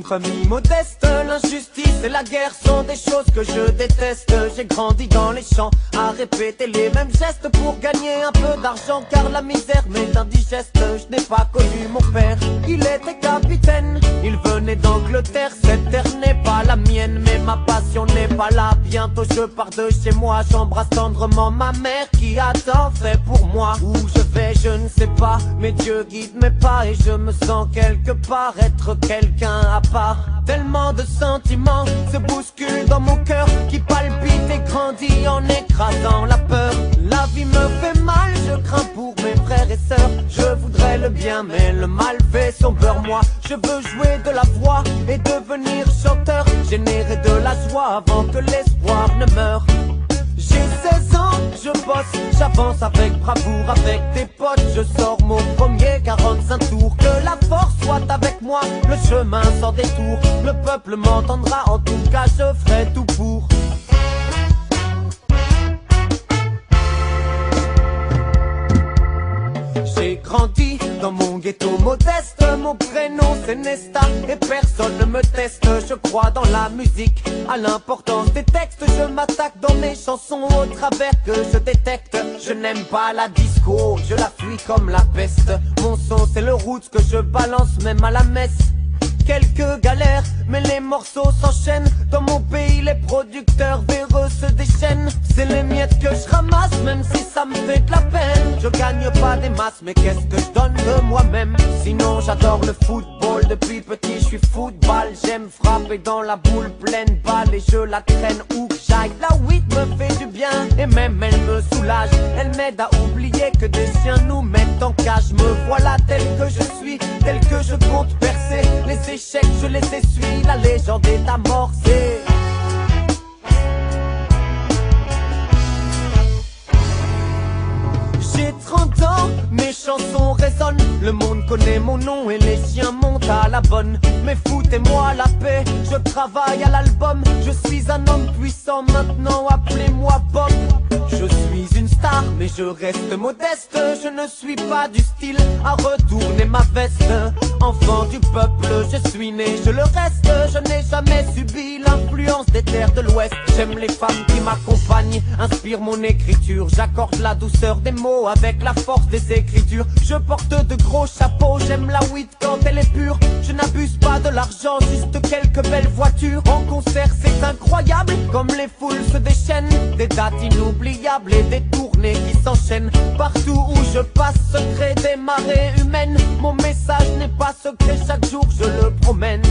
être mis modeste. L'injustice et la guerre sont des choses que je déteste. J'ai grandi dans les champs à répéter les mêmes gestes pour gagner un peu d'argent, car la misère m'est indigeste. Je n'ai pas connu mon père, il était capitaine. Il venait d'Angleterre, cette terre n'est pas la mienne, mais ma passion n'est pas là. Bientôt je pars de chez moi, j'embrasse tendrement ma mère qui a tant fait pour moi. Où je vais je ne sais pas, mais Dieu guide mes pas et je me sens quelque part être quelqu'un à part. Tellement de sentiments se bousculent dans mon cœur qui palpite et grandit en écrasant la peur. La vie me fait mal, je crains pour mes frères et sœurs. Je voudrais le bien mais le mal fait son beurre. Moi je veux jouer de la voix et devenir chanteur, générer de la joie avant que l'espoir ne meure. J'ai 16 ans, je bosse, j'avance avec bravoure, avec des potes. Je sors mon premier 45 tours. Que la force soit avec moi, le chemin sans détour. Le peuple m'entendra, en tout cas je ferai tout pour. J'ai grandi dans mon ghetto modeste. Mon prénom c'est Nesta et personne ne me teste. Je crois dans la musique, à l'importance des textes. Je m'attaque dans mes chansons au travers que je détecte. Je n'aime pas la disco, je la fuis comme la peste. Mon son c'est le roots que je balance même à la messe. Quelques galères, mais les morceaux s'enchaînent. Dans mon pays, les producteurs véreux se déchaînent. C'est les miettes que je ramasse, même si ça me fait de la peine. Je gagne pas des masses, mais qu'est-ce que je donne de moi-même? Sinon, j'adore le football. Depuis petit, je suis football. J'aime frapper dans la boule pleine balle et je la traîne où que j'aille. La weed me fait du bien et même elle me soulage. Elle m'aide à oublier que des chiens nous mettent en cage. Me voilà tel que je suis, tel que je compte percer. Les échecs, je les essuie, la légende est amorcée. J'ai 30 ans, mes chansons résonnent. Le monde connaît mon nom et les chiens montent à la bonne. Mais foutez-moi la paix, je travaille à l'album. Je suis un homme puissant maintenant, appelez-moi Bob. Je suis une star, mais je reste modeste. Je ne suis pas du style à retourner ma veste. Enfant du peuple, je suis né, je le reste. Je n'ai jamais subi l'influence des terres de l'Ouest. J'aime les femmes qui m'accompagnent, inspirent mon écriture. J'accorde la douceur des mots avec la force des écritures. Je porte de gros chapeaux, j'aime la weed quand elle est pure. Je n'abuse pas de l'argent, juste quelques belles voitures. En concert c'est incroyable, comme les foules se déchaînent. Des dates inoubliables et des tournées qui s'enchaînent. Partout où je passe se créent des marées humaines. Mon message n'est pas secret, chaque jour je le promène.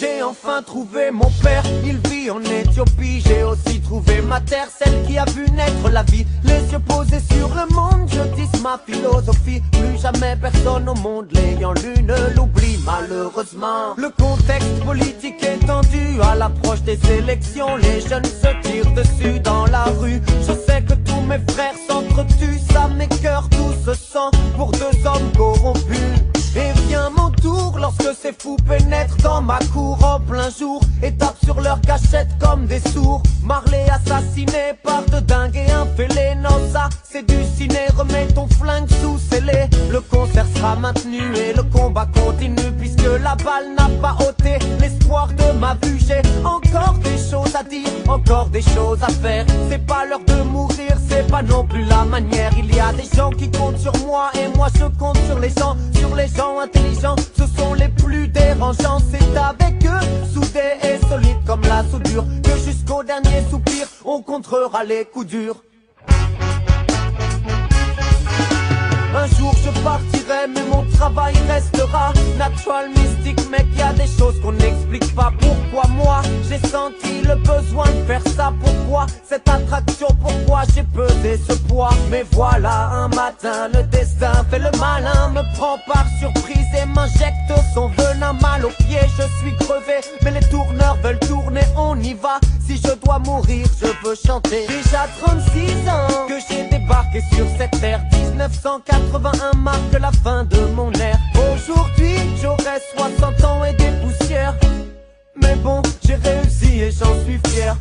J'ai enfin trouvé mon père, il vit en Éthiopie. J'ai aussi trouvé ma terre, celle qui a vu naître la vie. Les yeux posés sur le monde, je dis ma philosophie. Plus jamais personne au monde l'ayant lu ne l'oublie malheureusement. Le contexte politique est tendu à l'approche des élections. Les jeunes se tirent dessus dans la rue. Je sais que tous mes frères s'entretuent, ça m'écœure tout ce sang pour deux hommes corrompus. Et vient mon tour lorsque ces fous pénètrent dans ma cour en plein jour et tapent sur leur cachette comme des sourds. Marley assassiné par de dingues et un fêlé. Non ça c'est du ciné, remets ton flingue sous scellé. Le concert sera maintenu et le combat continue, puisque la balle n'a pas ôté l'espoir de ma vue. J'ai encore des choses à dire, encore des choses à faire. C'est pas l'heure de mourir, c'est pas non plus la manière. Il y a des gens qui comptent sur moi et moi je compte sur les gens intelligents. Ce sont les plus dérangeants. C'est avec eux, soudés et solides comme la soudure, que jusqu'au dernier soupir on contrera les coups durs. Un jour je partirai mais mon travail restera. Natural mystique mec, y a des choses qu'on n'explique pas. Pourquoi moi j'ai senti le besoin de faire ça? Pourquoi cette attraction? Pourquoi j'ai pesé ce poids? Mais voilà un matin le destin fait le malin, me prend par surprise et m'injecte son venin. Mal aux pieds, je suis crevé, mais les tourneurs veulent tourner, on y va. Si je dois mourir, je veux chanter. Déjà 36 ans que j'ai débarqué sur cette terre. 1981 marque la fin de mon ère. Aujourd'hui j'aurai 60 ans et des poussières. Mais bon, j'ai réussi et j'en suis fier.